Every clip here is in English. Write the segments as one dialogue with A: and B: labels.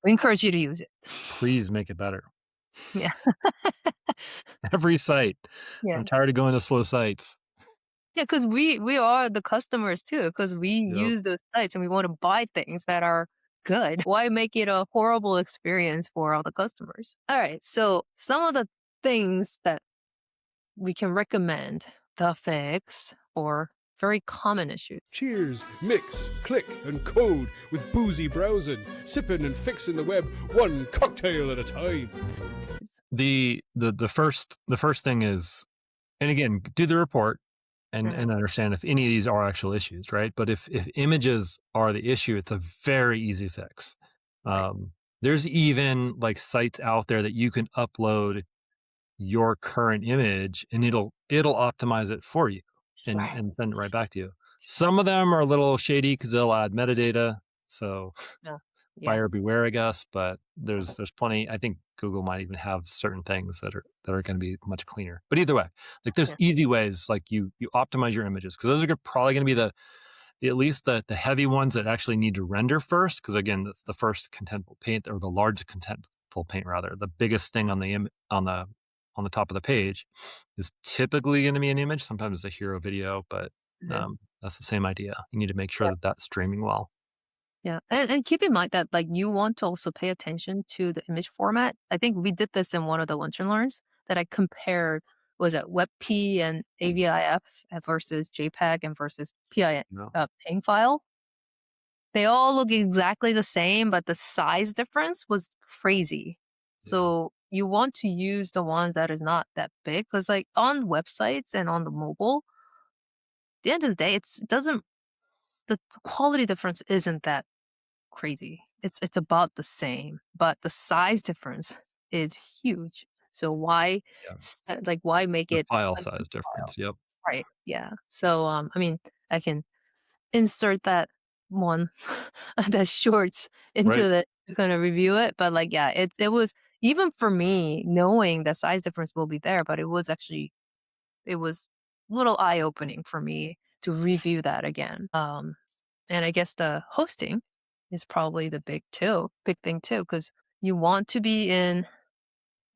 A: We encourage you to use it.
B: Please make it better.
A: Yeah.
B: Every site.
A: Yeah.
B: I'm tired of going to slow sites.
A: Yeah, because we are the customers too, because we
B: Yep.
A: use those sites and we want to buy things that are good. Why make it a horrible experience for all the customers? All right, so some of the things that we can recommend to fix or very common issues.
C: Cheers, mix, click, and code with Boozy browsing, sipping and fixing the web one cocktail at a time.
B: The first thing is, and again, do the report and understand if any of these are actual issues, right? But if images are the issue, it's a very easy fix. There's even like sites out there that you can upload your current image and it'll optimize it for you and send it right back to you. Some of them are a little shady because they'll add metadata. So
A: Yeah. Yeah.
B: buyer beware, I guess, but there's plenty. I think Google might even have certain things that are going to be much cleaner. But either way, like there's easy ways, like you optimize your images because those are probably going to be at least the heavy ones that actually need to render first. Because again, that's the first contentful paint or the largest contentful paint rather. The biggest thing on the top of the page is typically going to be an image. Sometimes it's a hero video, but that's the same idea. You need to make sure that that's streaming well.
A: Yeah. And keep in mind that like you want to also pay attention to the image format. I think we did this in one of the lunch and learns that I compared was it WebP and AVIF versus JPEG and versus PNG file. They all look exactly the same, but the size difference was crazy. So you want to use the ones that is not that big because like on websites and on the mobile, at the end of the day, the quality difference isn't that crazy. It's about the same, but the size difference is huge. So why why make
B: The
A: it
B: file
A: a
B: size
A: big file?
B: difference. Yep.
A: Right. Yeah. So I mean, I can insert that one that shorts into
B: Right.
A: the kind of review it, but like yeah, it was even for me knowing the size difference will be there, but it was a little eye opening for me to review that again. And I guess the hosting is probably the big thing too, because you want to be in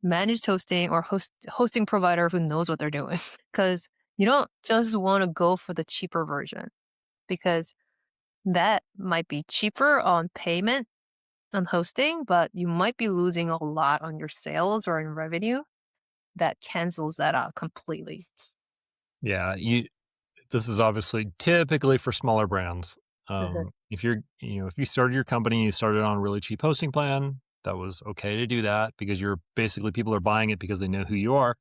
A: managed hosting or hosting provider who knows what they're doing. Because you don't just want to go for the cheaper version, because that might be cheaper on payment on hosting, but you might be losing a lot on your sales or in revenue that cancels that out completely.
B: Yeah. This is obviously typically for smaller brands.
A: Mhm.
B: If if you started your company, you started on a really cheap hosting plan, that was okay to do that because you're basically people are buying it because they know who you are.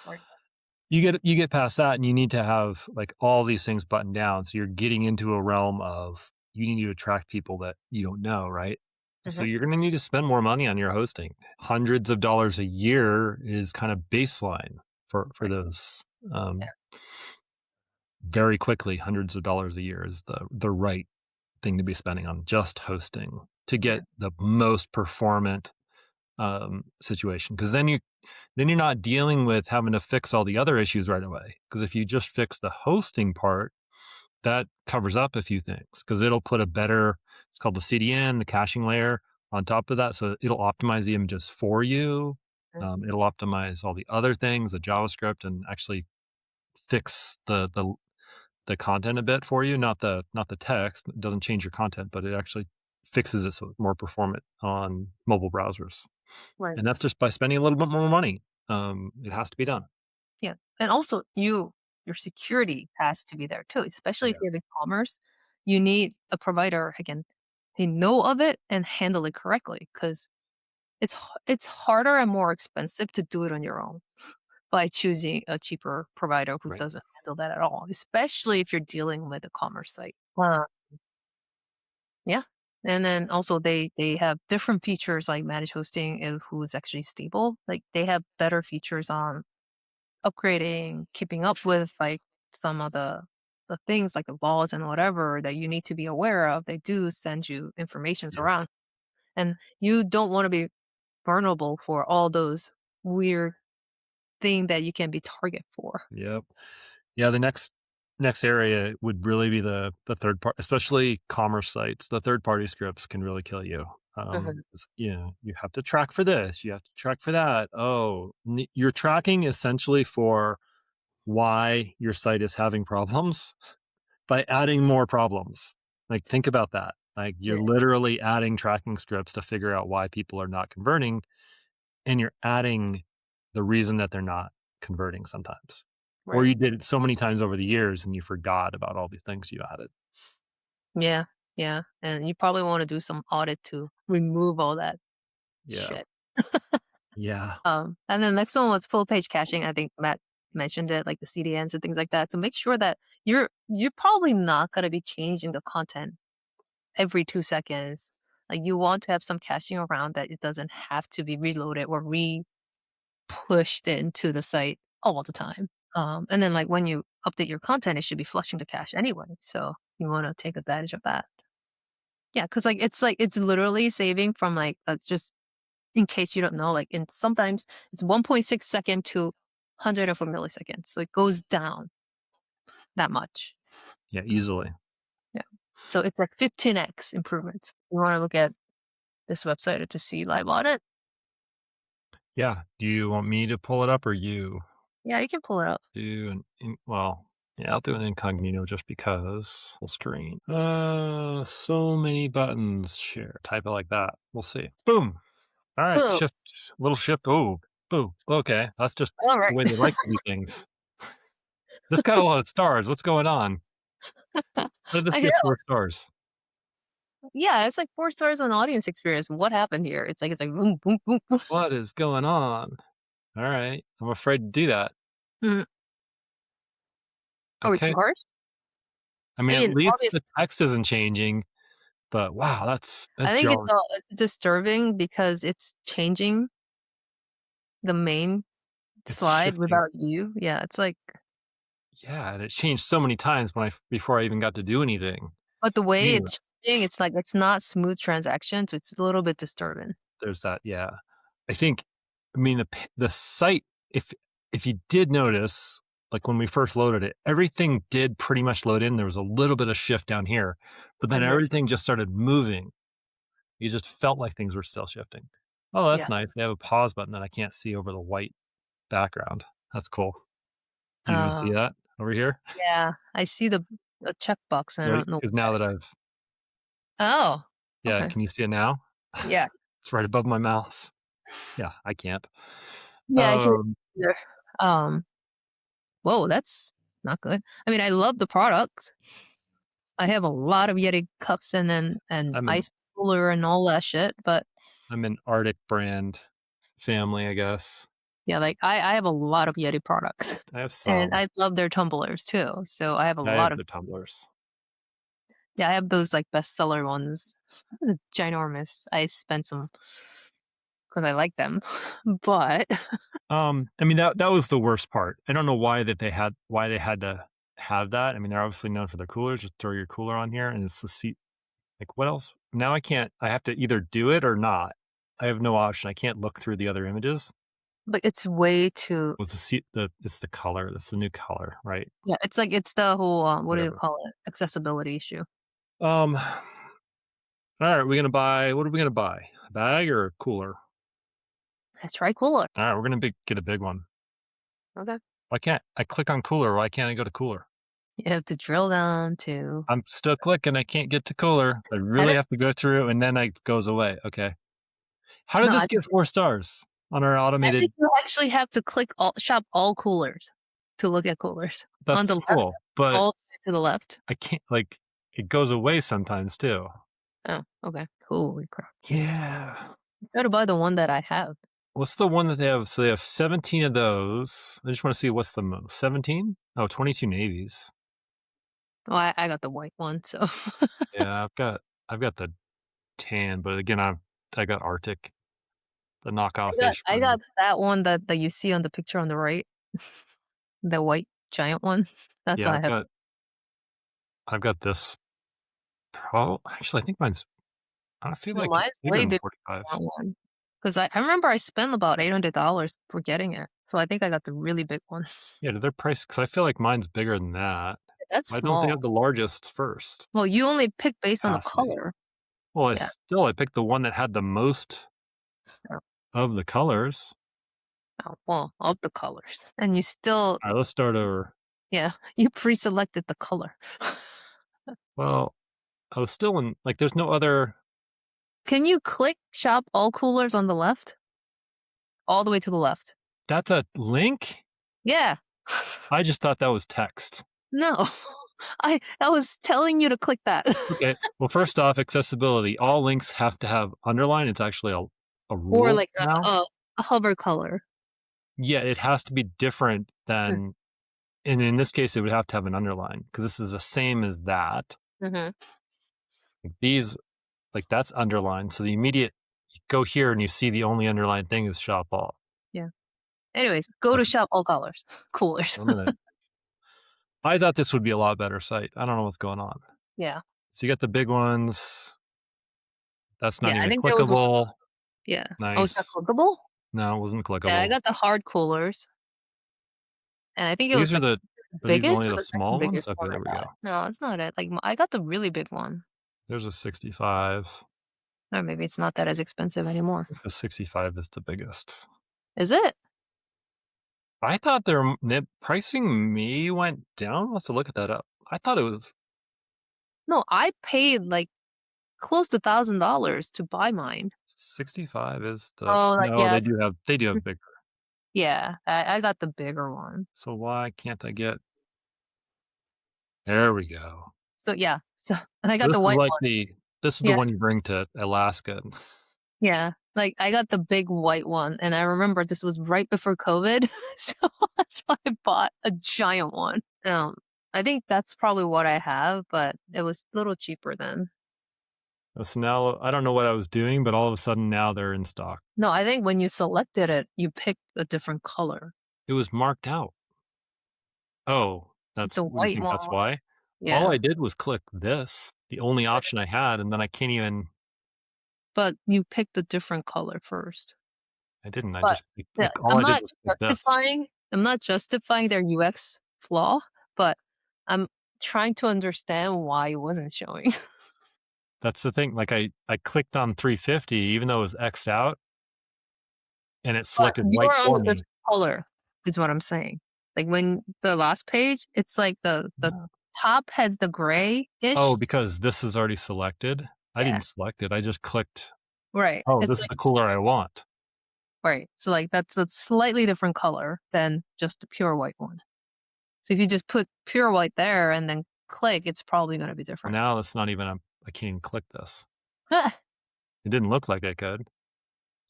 A: Right.
B: You get past that and you need to have like all these things buttoned down. So you're getting into a realm of you need to attract people that you don't know, right? So
A: Mhm.
B: you're going to need to spend more money on your hosting. Hundreds of dollars a year is kind of baseline for
A: Right.
B: those.
A: Yeah.
B: Very quickly, hundreds of dollars a year is the right thing to be spending on just hosting to
A: Yeah.
B: get the most performant situation. Because then you're not dealing with having to fix all the other issues right away. Because if you just fix the hosting part, that covers up a few things. Because it'll put a better, it's called the CDN, the caching layer on top of that. So it'll optimize the images for you.
A: Mhm.
B: It'll optimize all the other things, the JavaScript, and actually fix the content a bit for you, not the text. It doesn't change your content, but it actually fixes it so it's more performant on mobile browsers.
A: Right.
B: And that's just by spending a little bit more money. It has to be done.
A: Yeah. And also your security has to be there too, especially if
B: Yeah.
A: you have e-commerce. You need a provider who can they know of it and handle it correctly because it's harder and more expensive to do it on your own by choosing a cheaper provider who
B: Right.
A: doesn't handle that at all, especially if you're dealing with a commerce site. Yeah. And then also they have different features like managed hosting and who's actually stable. Like they have better features on upgrading, keeping up with like some of the things like the laws and whatever that you need to be aware of. They do send you informations
B: Yep.
A: around. And you don't want to be vulnerable for all those weird thing that you can be target for.
B: Yep. Yeah. The next area would really be the third part, especially commerce sites. The third party scripts can really kill you.
A: Mhm.
B: You have to track for this, you have to track for that. Oh, you're tracking essentially for why your site is having problems by adding more problems. Like, think about that. Like, you're
A: Yeah,
B: literally adding tracking scripts to figure out why people are not converting, and you're adding the reason that they're not converting sometimes. Or
A: right.
B: you did it so many times over the years and you forgot about all these things you added.
A: Yeah, yeah, and you probably wanna do some audit to remove all that
B: Yeah.
A: shit.
B: Yeah.
A: And then the next one was full page caching. I think Matt mentioned it, like the CDNs and things like that, to make sure that you're probably not gonna be changing the content every 2 seconds. Like, you want to have some caching around that it doesn't have to be reloaded or re-pushed into the site all the time. And then, like, when you update your content, it should be flushing the cache anyway, so you wanna take advantage of that. Yeah, because it's literally saving from, like, just in case you don't know, like, in sometimes it's 1.6 second to 104 milliseconds, so it goes down that much.
B: Yeah, easily.
A: Yeah. So it's like 15x improvement. You wanna look at this website to see live audit?
B: Yeah. Do you want me to pull it up or you?
A: Yeah, you can pull it up.
B: Do well, yeah, I'll do an incognito just because. Full screen. So many buttons. Share. Type it like that. We'll see. Boom. All right.
A: Boom.
B: Shift. Little shift. Oh, boo. Okay. That's just the
A: Alright.
B: way they like to do things. This got a lot of stars. What's going on? How did this
A: I
B: get
A: know.
B: 4 stars?
A: Yeah, it's like 4 stars on audience experience. What happened here? It's like boom, boom, boom, boom.
B: What is going on? All right. I'm afraid to do that.
A: Mhm. Oh, it's too
B: Okay.
A: harsh?
B: I
A: I
B: mean, at
A: mean,
B: least
A: obvious
B: the text isn't changing, but wow,
A: I
B: that's
A: think
B: jarring.
A: it's disturbing because it's changing the main
B: It's
A: slide
B: shifting.
A: without you. Yeah, it's like
B: Yeah, and it changed so many times before I even got to do anything.
A: but the way
B: Anyway,
A: it's changing, it's like it's not smooth transaction, so it's a little bit disturbing.
B: there's that. Yeah, I think. I mean, the site. If you did notice, like when we first loaded it, everything did pretty much load in. There was a little bit of shift down here, but then
A: Mhm.
B: everything just started moving. You just felt like things were still shifting. Oh, that's
A: Yeah.
B: nice. They have a pause button that I can't see over the white background. That's cool. Do you
A: Uh,
B: see that over here?
A: yeah, I see the checkbox, and I
B: Right?
A: don't know
B: Because
A: what
B: now
A: that
B: that
A: is.
B: I've
A: Oh,
B: yeah,
A: okay.
B: can you see it now?
A: Yeah.
B: It's right above my mouse. Yeah, I can't.
A: Yeah, I can't see
B: Um,
A: it either. Whoa, that's not good. I mean, I love the products. I have a lot of Yeti cups and
B: I'm an
A: ice cooler and all that shit, but
B: I'm an Arctic brand family, I guess.
A: yeah, like, I have a lot of Yeti products,
B: I have
A: and
B: some.
A: I love their tumblers too, so I have a
B: I
A: lot
B: have
A: of
B: the tumblers.
A: yeah, I have those, like, bestseller ones. Ginormous. I spent some because I like them, but
B: I mean that was the worst part. I don't know why they had to have that. I mean, they're obviously known for their coolers. Just throw your cooler on here, and it's the seat. Like, what else? Now I can't. I have to either do it or not. I have no option. I can't look through the other images.
A: it's way too
B: Was the seat the it's the color. That's the new color, right?
A: yeah, it's like it's the whole, what do you
B: Whatever.
A: call it? Accessibility issue.
B: All right, what are we gonna buy? A bag or a cooler?
A: Let's try cooler.
B: All right, we're gonna get a big one.
A: Okay.
B: Why can't I click on cooler? Why can't I go to cooler?
A: You have to drill down to
B: I'm still clicking. I can't get to cooler. I
A: I
B: really
A: don't
B: have to go through, and then it goes away. Okay. How did
A: no,
B: this get 4 stars on our
A: I think
B: automated?
A: you actually have to click all shop all coolers to look at coolers. On
B: That's
A: the left,
B: cool, but
A: all the way to the left.
B: I can't like it goes away sometimes too.
A: Oh, okay. Holy crap.
B: Yeah.
A: Gotta buy the one that I have.
B: What's the one that they have? So they have 17 of those. I just want to see what's the most. 17? Oh, 22 navies.
A: Oh, I got the white one, so
B: Yeah, I've got the tan, but again, I got Arctic, the knockoff ish
A: I
B: one.
A: got that one that you see on the picture on the right, the white giant one. That's
B: Yeah,
A: all I
B: I've
A: have.
B: got I've got this. Actually, I think mine's. I feel
A: No,
B: like it's
A: mine's
B: bigger
A: way
B: than
A: bigger
B: 45.
A: than that one. 'Cause I remember I spent about $800 for getting it, so I think I got the really big one.
B: Yeah, they're priced because I feel like mine's bigger than that.
A: That's
B: Why don't they have
A: small.
B: the largest first?
A: Well, you only pick based on the
B: Capacity.
A: color.
B: Well,
A: Yeah.
B: I picked the one that had the most
A: Oh,
B: of the colors.
A: oh, well, of the colors. And you still,
B: All right, let's start over.
A: yeah, you pre-selected the color.
B: Well, I was still in, like, there's no other.
A: Can you click shop all coolers on the left? All the way to the left.
B: That's a link?
A: Yeah.
B: I just thought that was text.
A: No. I was telling you to click that.
B: Okay. Well, first off, accessibility. All links have to have underline. It's actually a
A: Or
B: rule
A: like
B: now.
A: a hover color.
B: Yeah, it has to be different
A: Mm.
B: than, and in this case, it would have to have an underline because this is the same as that.
A: Mhm.
B: Like these, like that's underlined. So the immediate, you go here and you see the only underlined thing is shop all.
A: Yeah. Anyways, go to
B: Okay,
A: shop all colors. Coolers.
B: I'm gonna. I thought this would be a lot better site. I don't know what's going on.
A: Yeah.
B: So you got the big ones. That's
A: Yeah,
B: not
A: I
B: even
A: think there was one.
B: clickable.
A: Yeah. Oh, it's not
B: Nice.
A: clickable?
B: No, it wasn't
A: Yeah, I
B: clickable.
A: got the hard coolers. And I think it was
B: These are
A: like
B: the.
A: the
B: Are these
A: biggest
B: only
A: or
B: the
A: the second
B: small ones?
A: biggest
B: Okay,
A: one
B: there
A: I
B: we
A: got.
B: go.
A: No, it's not it. Like I got the really big one.
B: There's a 65.
A: Or maybe it's not that as expensive anymore.
B: The 65 is the biggest.
A: Is it?
B: I thought their pricing may went down. Let's look at that up. I thought it was.
A: No, I paid like close to $1,000 to buy mine.
B: 65 is the.
A: Oh, like
B: No,
A: yeah,
B: they do have bigger.
A: yeah. I got the bigger one.
B: So why can't I get. There we go.
A: So yeah. So and I
B: So
A: got
B: this
A: the
B: is
A: white
B: like
A: one.
B: this is the
A: Yeah.
B: one you bring to Alaska.
A: Yeah. Like I got the big white one and I remember this was right before COVID. So that's why I bought a giant one. I think that's probably what I have, but it was a little cheaper then.
B: So now I don't know what I was doing, but all of a sudden now they're in stock.
A: No, I think when you selected it, you picked a different color.
B: It was marked out. Oh,
A: The
B: what do you
A: white
B: think
A: one.
B: that's why? All
A: Yeah.
B: I did was click this, the only option I had, and then I can't even.
A: But you picked a different color first.
B: I didn't. I
A: But
B: just like all I did was click this.
A: I'm not justifying their UX flaw, but I'm trying to understand why it wasn't showing.
B: That's the thing. Like I clicked on 350, even though it was X'd out, and it
A: But
B: selected white
A: you're on a
B: for
A: different
B: me.
A: color, is what I'm saying. Like when the last page, it's like the top has the grayish.
B: Oh, because this is already selected. I
A: Yeah.
B: didn't select it. I just clicked.
A: Right.
B: Oh,
A: It's
B: this is
A: like
B: the cooler I want.
A: right. So like that's a slightly different color than just the pure white one. So if you just put pure white there and then click, it's probably going to be different.
B: Now that's not even. I can't even click this.
A: Ah,
B: It didn't look like I could.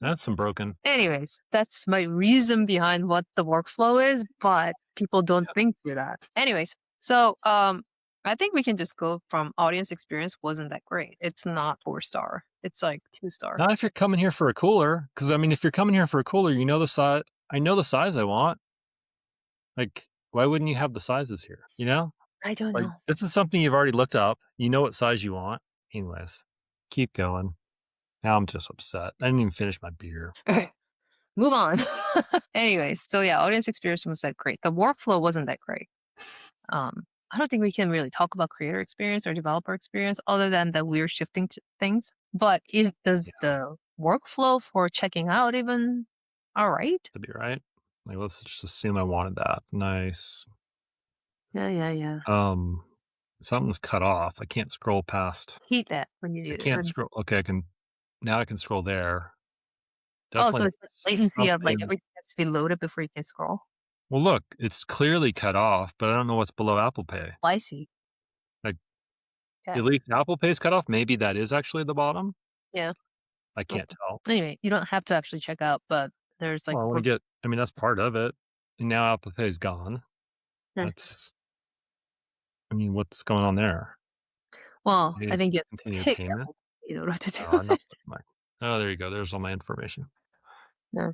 B: That's some broken.
A: anyways, that's my reason behind what the workflow is, but people don't think through that. Anyways, so I think we can just go from audience experience wasn't that great. It's not 4-star. It's like 2-star.
B: Not if you're coming here for a cooler, because I mean, if you're coming here for a cooler, you know the size. I know the size I want. Like, why wouldn't you have the sizes here? You know,
A: I don't
B: like
A: know.
B: this is something you've already looked up. You know what size you want. Anyways, keep going. Now I'm just upset. I didn't even finish my beer.
A: Okay, move on. Anyways, so yeah, audience experience was that great. The workflow wasn't that great. I don't think we can really talk about creator experience or developer experience other than that we're shifting to things. But does
B: Yeah,
A: the workflow for checking out even all right?
B: to be right. Like, let's just assume I wanted that. Nice.
A: Yeah.
B: Something's cut off. I can't scroll past.
A: Hate that when you
B: I
A: do
B: can't
A: it.
B: scroll. Okay, I can. Now I can scroll there.
A: Oh, so
B: Definitely
A: it's the latency of like
B: something.
A: everything has to be loaded before you can scroll.
B: Well, look, it's clearly cut off, but I don't know what's below Apple Pay.
A: Oh, I see.
B: Like,
A: Yeah.
B: at least Apple Pay's cut off. Maybe that is actually the bottom.
A: Yeah.
B: I can't tell.
A: Anyway, you don't have to actually check out, but there's like
B: Well, I want to get. I mean, that's part of it. And now Apple Pay's gone. That's. I mean, what's going on there?
A: well, I
B: Is
A: think you have to
B: continue
A: pick
B: payment.
A: Apple in order to do
B: Oh, I'm not
A: it.
B: putting my. Oh, there you go. There's all my information.
A: No.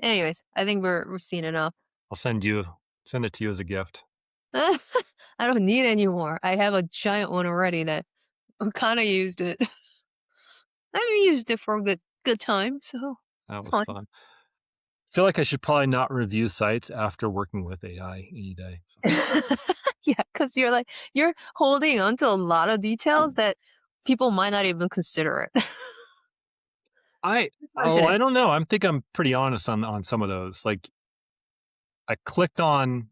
A: Anyways, I think we've seen enough.
B: I'll send it to you as a gift.
A: I don't need any more. I have a giant one already that I kind of used it. I haven't used it for a good time, so
B: That
A: it's
B: was
A: fine.
B: fun. I feel like I should probably not review sites after working with AI any day. So.
A: Yeah, because you're holding on to a lot of details that people might not even consider it.
B: I
A: Unfortunate.
B: don't know. I think I'm pretty honest on some of those. Like I clicked on.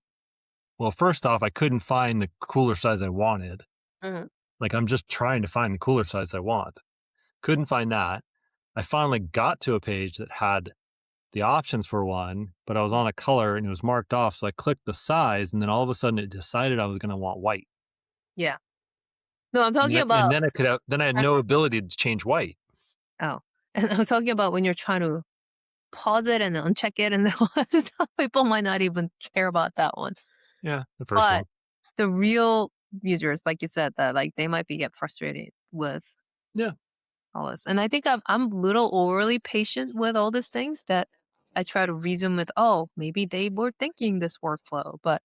B: Well, first off, I couldn't find the cooler size I wanted.
A: Mhm.
B: Like I'm just trying to find the cooler size I want. Couldn't find that. I finally got to a page that had the options for one, but I was on a color and it was marked off. So I clicked the size, and then all of a sudden it decided I was going to want white.
A: Yeah. No, I'm
B: And
A: talking about
B: then I had no ability to change white.
A: oh, and I was talking about when you're trying to pause it and then uncheck it and all that stuff. People might not even care about that one.
B: Yeah, the first
A: But
B: one.
A: the real users, like you said, that like they might get frustrated with
B: Yeah.
A: all this. And I think I'm a little overly patient with all these things that I try to reason with, oh, maybe they were thinking this workflow, but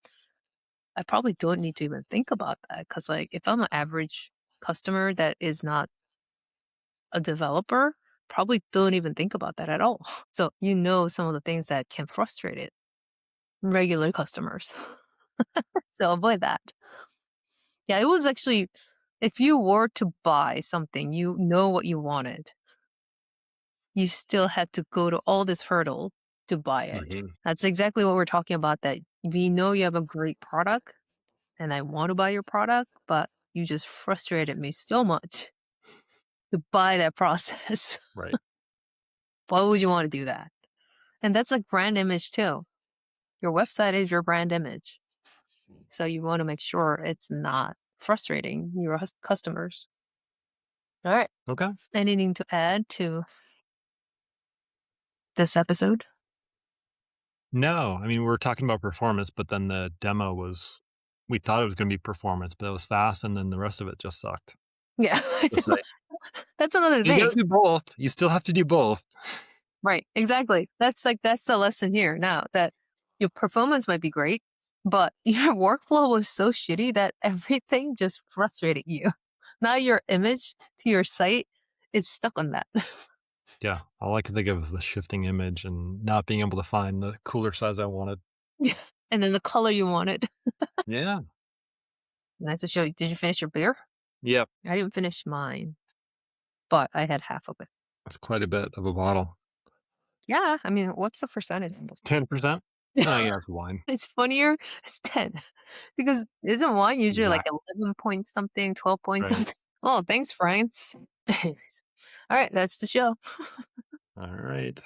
A: I probably don't need to even think about that. Cause like if I'm an average customer that is not a developer, probably don't even think about that at all. So some of the things that can frustrate it, regular customers. So avoid that. Yeah, it was actually if you were to buy something, you know what you wanted. You still had to go to all this hurdle to buy it.
B: Mhm.
A: That's exactly what we're talking about, that we know you have a great product and I want to buy your product, but you just frustrated me so much to buy that process.
B: Right.
A: Why would you want to do that? And that's like brand image too. Your website is your brand image. So you want to make sure it's not frustrating your customers. All right.
B: Okay.
A: Anything to add to this episode?
B: No, I mean, we were talking about performance, but then the demo we thought it was going to be performance, but it was fast, and then the rest of it just sucked.
A: Yeah.
B: The site.
A: That's another
B: You got
A: thing.
B: to do both. You still have to do both.
A: Right. Exactly. That's the lesson here now, that your performance might be great, but your workflow was so shitty that everything just frustrated you. Now your image to your site is stuck on that.
B: Yeah, all I could think of is the shifting image and not being able to find the cooler size I wanted.
A: And then the color you wanted.
B: Yeah.
A: Nice to show you. Did you finish your beer?
B: Yep.
A: I didn't finish mine, but I had half of it.
B: That's quite a bit of a bottle.
A: Yeah. I mean, what's the percentage?
B: 10%? Oh, yeah, it's wine.
A: It's funnier. It's 10. Because isn't wine usually like
B: Exactly.
A: 11 point something, 12 point
B: Right.
A: something? Oh, thanks, France. Anyways. All right, that's the show.
B: All right.